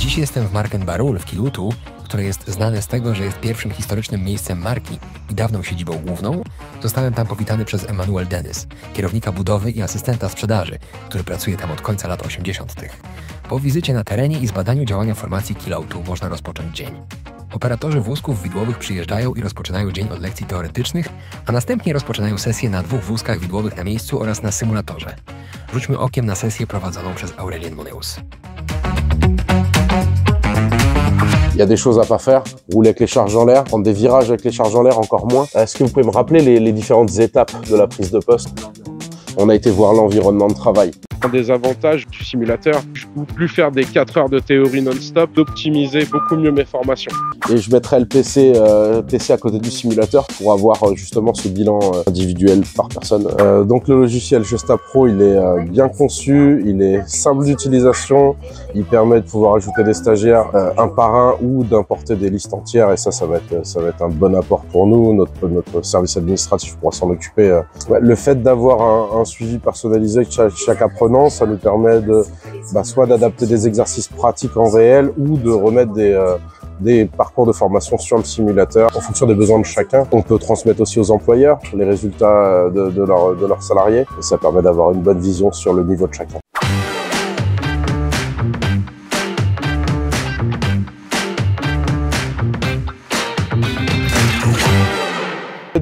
Dziś jestem w Markenbarul w Kilutu, które jest znane z tego, że jest pierwszym historycznym miejscem marki i dawną siedzibą główną. Zostałem tam powitany przez Emmanuel Denys, kierownika budowy i asystenta sprzedaży, który pracuje tam od końca lat 80. Po wizycie na terenie i zbadaniu działania formacji Kiloutu można rozpocząć dzień. Operatorzy wózków widłowych przyjeżdżają i rozpoczynają dzień od lekcji teoretycznych, a następnie rozpoczynają sesję na 2 wózkach widłowych na miejscu oraz na symulatorze. Rzućmy okiem na sesję prowadzoną przez Aurélien Moneus. Il y a des choses à pas faire, rouler avec les charges en l'air, prendre des virages avec les charges en l'air encore moins. Est-ce que vous pouvez me rappeler les différentes étapes de la prise de poste? On a été voir l'environnement de travail. Un des avantages du simulateur, je ne peux plus faire des 4 heures de théorie non-stop, d'optimiser beaucoup mieux mes formations. Et je mettrai le PC à côté du simulateur pour avoir justement ce bilan individuel par personne. Donc le logiciel Gesta Pro, il est bien conçu, il est simple d'utilisation, il permet de pouvoir ajouter des stagiaires un par un ou d'importer des listes entières et ça va être un bon apport pour nous, notre service administratif pourra s'en occuper. Le fait d'avoir un suivi personnalisé de chaque apprenant, ça nous permet de soit d'adapter des exercices pratiques en réel ou de remettre des parcours de formation sur le simulateur en fonction des besoins de chacun. On peut transmettre aussi aux employeurs les résultats de leurs salariés et ça permet d'avoir une bonne vision sur le niveau de chacun.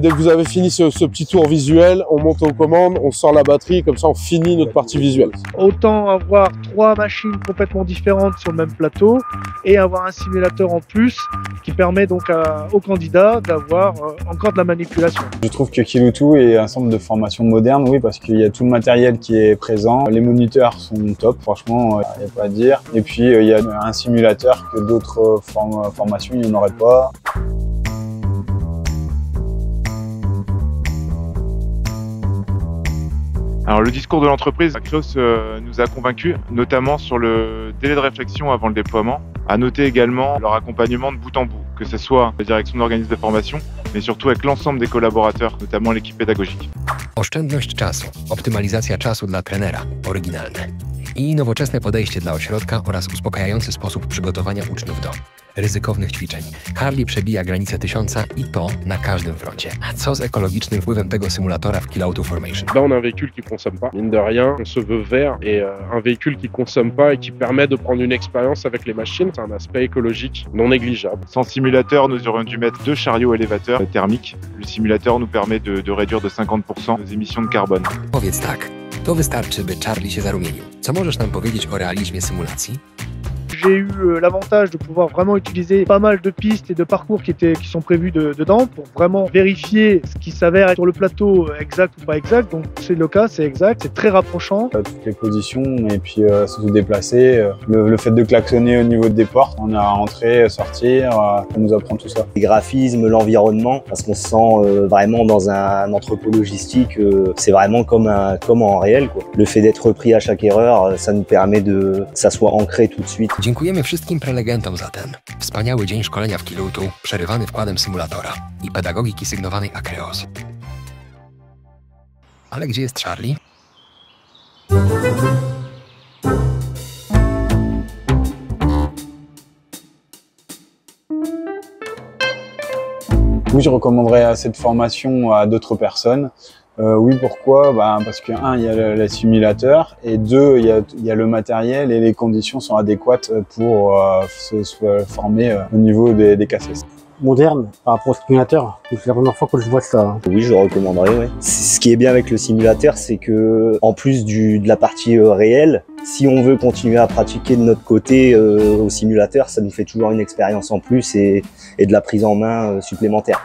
Dès que vous avez fini ce petit tour visuel, on monte aux commandes, on sort la batterie, comme ça on finit notre partie visuelle. Autant avoir 3 machines complètement différentes sur le même plateau et avoir un simulateur en plus qui permet donc aux candidats d'avoir encore de la manipulation. Je trouve que Kiloutu est un centre de formation moderne, oui, parce qu'il y a tout le matériel qui est présent. Les moniteurs sont top, franchement, il n'y a pas à dire. Et puis il y a un simulateur que d'autres formations, il n'y en aurait pas. Alors le discours de l'entreprise, Klaus nous a convaincus, notamment sur le délai de réflexion avant le déploiement. À noter également leur accompagnement de bout en bout, que ce soit la direction d'organisme de formation, mais surtout avec l'ensemble des collaborateurs, notamment l'équipe pédagogique. Oszczędność czasu, optymalizacja czasu dla trenera, oryginalne. I nowoczesne podejście dla ośrodka oraz uspokajający sposób przygotowania uczniów do ryzykownych ćwiczeń. Harley przebija granicę 1000 i to na każdym froncie. A co z ekologicznym wpływem tego symulatora w Kiloutu Formation? Là, on a un véhicule qui ne consomme pas. Mine de rien, on se veut vert et un véhicule qui ne consomme pas et qui permet de prendre une expérience avec les machines, c'est un aspect écologique non négligeable. Sans simulateur, nous aurions dû mettre 2 chariots élévateurs thermiques. Le simulateur nous permet de réduire de 50% nos émissions de carbone. Powiedz tak, to wystarczy, by Charlie się zarumienił. Co możesz nam powiedzieć o realizmie symulacji? J'ai eu l'avantage de pouvoir vraiment utiliser pas mal de pistes et de parcours qui sont prévus dedans pour vraiment vérifier ce qui s'avère être sur le plateau exact ou pas exact. Donc c'est le cas, c'est exact, c'est très rapprochant. Toutes les positions et puis se déplacer, le fait de klaxonner au niveau des portes, on a entré, sortir, ça nous apprend tout ça. Les graphismes, l'environnement, parce qu'on se sent vraiment dans un entrepôt logistique, c'est vraiment comme en réel, quoi. Le fait d'être repris à chaque erreur, ça nous permet que ça soit ancré tout de suite. Dziękujemy wszystkim prelegentom za ten wspaniały dzień szkolenia w Kiloutu, przerywany wkładem symulatora i pedagogiki sygnowanej Akreos. Ale gdzie jest Charlie? Oui, je recommanderais cette formation à d'autres personnes. Oui, pourquoi? Parce que 1, il y a le simulateur et 2, il y a le matériel et les conditions sont adéquates pour se former au niveau des CACES. Moderne par rapport au simulateur, c'est la première fois que je vois ça. Oui, je le recommanderais, oui. Ce qui est bien avec le simulateur, c'est que en plus de la partie réelle, si on veut continuer à pratiquer de notre côté au simulateur, ça nous fait toujours une expérience en plus et de la prise en main supplémentaire.